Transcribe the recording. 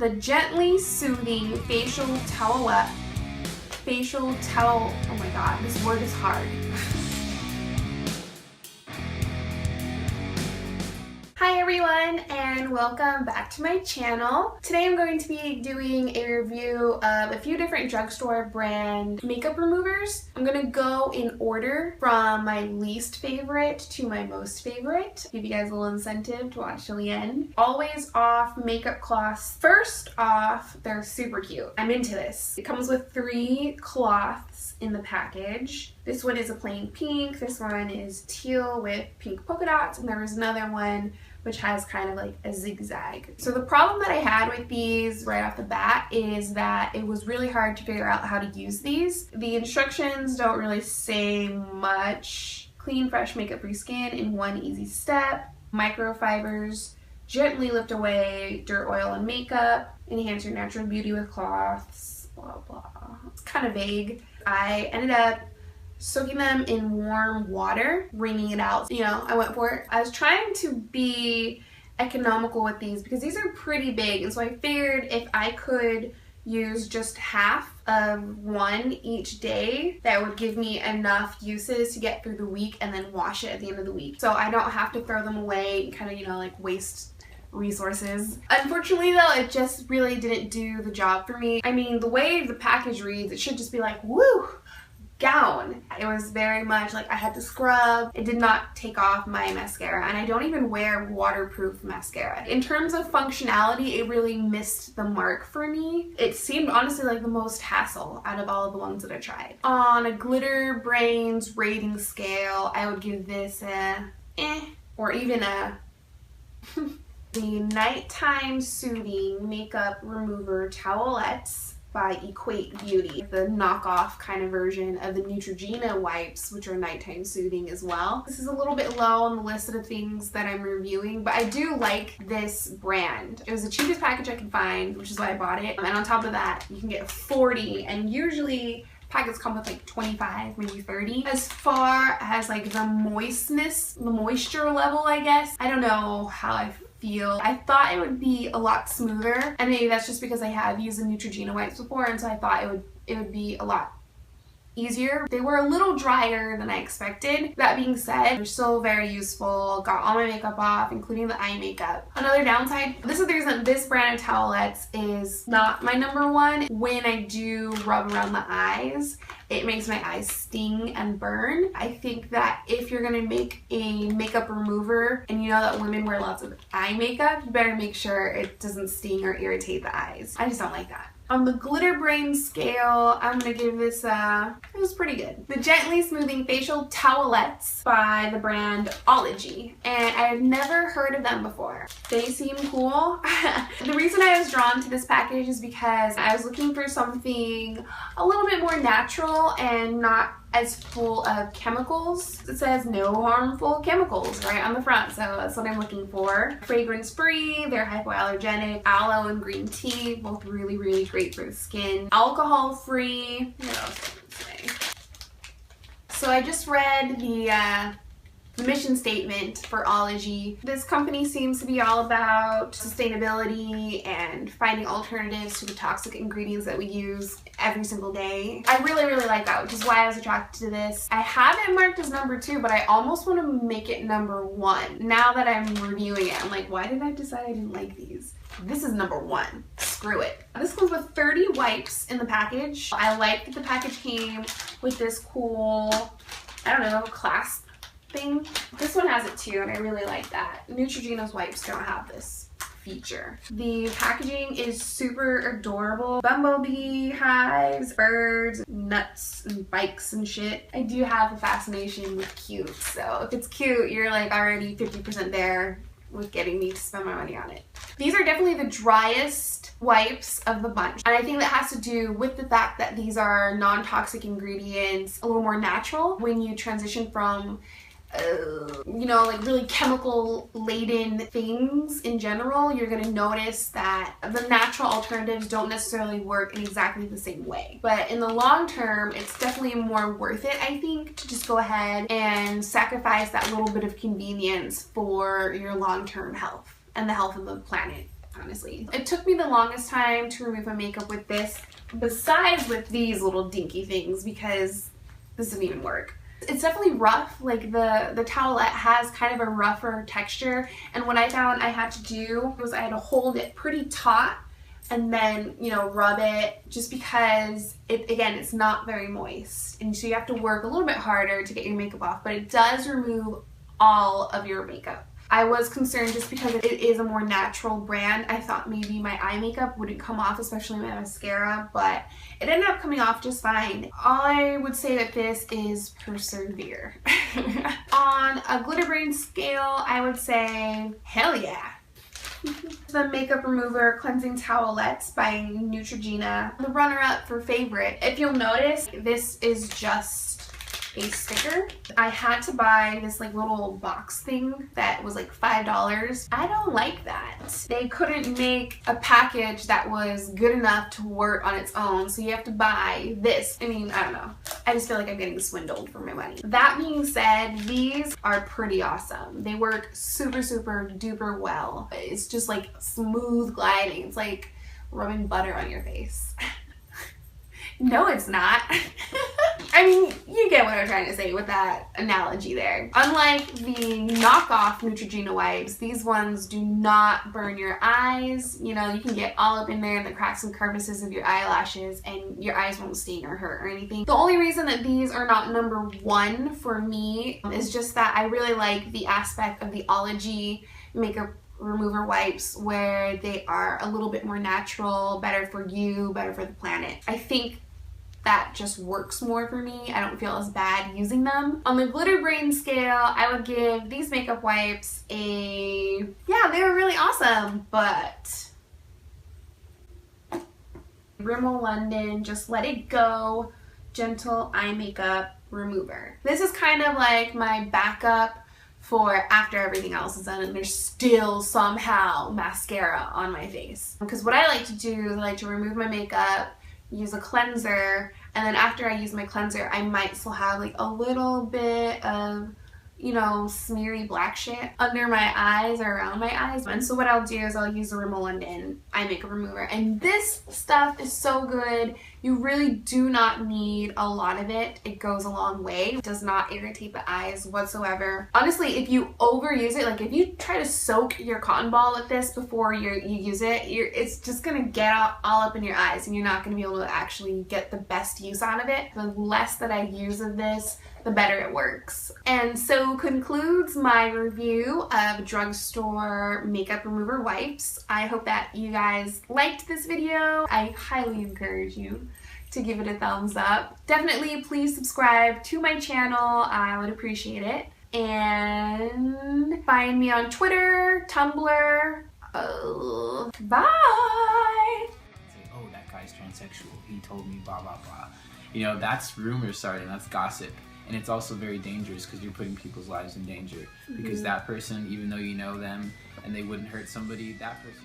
the Gently Soothing oh my god, this word is hard. Hi everyone, and welcome back to my channel. Today I'm going to be doing a review of a few different drugstore brand makeup removers. I'm going to go in order from my least favorite to my most favorite. Give you guys a little incentive to watch till the end. Always Off makeup cloths. First off, they're super cute. I'm into this. It comes with 3 cloths in the package. This one is a plain pink, this one is teal with pink polka dots, and there was another one which has kind of like a zigzag. So the problem that I had with these right off the bat is that it was really hard to figure out how to use these. The instructions don't really say much. Clean, fresh, makeup-free skin in 1 easy step. Microfibers gently lift away dirt, oil, and makeup. Enhance your natural beauty with cloths, blah, blah. It's kind of vague. I ended up soaking them in warm water, wringing it out. You know, I went for it. I was trying to be economical with these because these are pretty big, and so I figured if I could use just half of one each day, that would give me enough uses to get through the week and then wash it at the end of the week. So I don't have to throw them away and kind of, you know, like waste resources. Unfortunately though, it just really didn't do the job for me. I mean, the way the package reads, it should just be like, woo! Gown. It was very much like I had to scrub. It did not take off my mascara, and I don't even wear waterproof mascara. In terms of functionality, it really missed the mark for me. It seemed honestly like the most hassle out of all of the ones that I tried. On a glitter brains rating scale, I would give this a or even a the Nighttime Soothing Makeup Remover Towelettes by Equate Beauty, the knockoff kind of version of the Neutrogena wipes, which are nighttime soothing as well. This is a little bit low on the list of the things that I'm reviewing, but I do like this brand. It was the cheapest package I could find, which is why I bought it. And on top of that, you can get 40, and usually packets come with like 25, maybe 30. As far as like the moistness, the moisture level, I guess, I don't know how I feel. I thought it would be a lot smoother, and maybe that's just because I have used the Neutrogena wipes before, and so I thought it would be a lot easier. They were a little drier than I expected. That being said, they're still very useful. Got all my makeup off, including the eye makeup. Another downside, this is the reason this brand of towelettes is not my number one. When I do rub around the eyes, it makes my eyes sting and burn. I think that if you're gonna make a makeup remover, and you know that women wear lots of eye makeup, you better make sure it doesn't sting or irritate the eyes. I just don't like that. On the glitter brain scale, I'm gonna give this it was pretty good. The Gently Smoothing Facial Towelettes by the brand Ology, and I've never heard of them before. They seem cool. The reason I was drawn to this package is because I was looking for something a little bit more natural and not as full of chemicals. It says no harmful chemicals right on the front, so that's what I'm looking for. Fragrance free, they're hypoallergenic, aloe and green tea, both really, really great for the skin. Alcohol free. What else did it say? So I just read the mission statement for Ology. This company seems to be all about sustainability and finding alternatives to the toxic ingredients that we use every single day. I really, really like that, which is why I was attracted to this. I have it marked as number 2, but I almost want to make it number 1. Now that I'm reviewing it, I'm like, why did I decide I didn't like these? This is number 1. Screw it. This comes with 30 wipes in the package. I like that the package came with this cool, I don't know, clasp thing. This one has it too, and I really like that. Neutrogena's wipes don't have this feature. The packaging is super adorable. Bumblebee, hives, birds, nuts, and bikes and shit. I do have a fascination with cute, so if it's cute, you're like already 50% there with getting me to spend my money on it. These are definitely the driest wipes of the bunch, and I think that has to do with the fact that these are non-toxic ingredients, a little more natural. When you transition from you know, like really chemical laden things in general, you're gonna notice that the natural alternatives don't necessarily work in exactly the same way. But in the long term, it's definitely more worth it, I think, to just go ahead and sacrifice that little bit of convenience for your long-term health and the health of the planet. honestly. It took me the longest time to remove my makeup with this, besides with these little dinky things, because this didn't even work. It's definitely rough. Like the towelette has kind of a rougher texture, and what I found I had to do was I had to hold it pretty taut and then, you know, rub it, just because again, it's not very moist, and so you have to work a little bit harder to get your makeup off, but it does remove all of your makeup. I was concerned just because it is a more natural brand. I thought maybe my eye makeup wouldn't come off, especially my mascara, but it ended up coming off just fine. I would say that this is persevere. On a glitter brain scale, I would say hell yeah. The Makeup Remover Cleansing Towelettes by Neutrogena, the runner-up for favorite. If you'll notice, this is just a sticker. I had to buy this like little box thing that was like $5. I don't like that. They couldn't make a package that was good enough to work on its own, so you have to buy this. I mean, I don't know. I just feel like I'm getting swindled for my money. That being said, these are pretty awesome. They work super, super duper well. It's just like smooth gliding. It's like rubbing butter on your face. No, it's not. I mean, you get what I'm trying to say with that analogy there. Unlike the knockoff Neutrogena wipes, these ones do not burn your eyes. You know, you can get all up in there in the cracks and crevices of your eyelashes and your eyes won't sting or hurt or anything. The only reason that these are not #1 for me is just that I really like the aspect of the Ology makeup remover wipes, where they are a little bit more natural, better for you, better for the planet. I think that just works more for me. I don't feel as bad using them. On the glitter brain scale, I would give these makeup wipes a, yeah, they were really awesome, but Rimmel London Just Let It Go Gentle Eye Makeup Remover. This is kind of like my backup for after everything else is done and there's still somehow mascara on my face. Because what I like to do is I like to remove my makeup, use a cleanser, and then after I use my cleanser, I might still have like a little bit of, you know, smeary black shit under my eyes or around my eyes. And so what I'll do is I'll use the Rimmel London eye makeup remover, and this stuff is so good. You really do not need a lot of it. It goes a long way. It does not irritate the eyes whatsoever. Honestly, if you overuse it, like if you try to soak your cotton ball with this before you use it, it's just gonna get all up in your eyes and you're not gonna be able to actually get the best use out of it. The less that I use of this, the better it works. And so concludes my review of drugstore makeup remover wipes. I hope that you guys liked this video. I highly encourage you to give it a thumbs up. Definitely please subscribe to my channel. I would appreciate it. And find me on Twitter, Tumblr. Bye! Oh, that guy's transsexual. He told me blah, blah, blah. You know, that's rumors starting, that's gossip. And it's also very dangerous because you're putting people's lives in danger. Because that person, even though you know them and they wouldn't hurt somebody, that person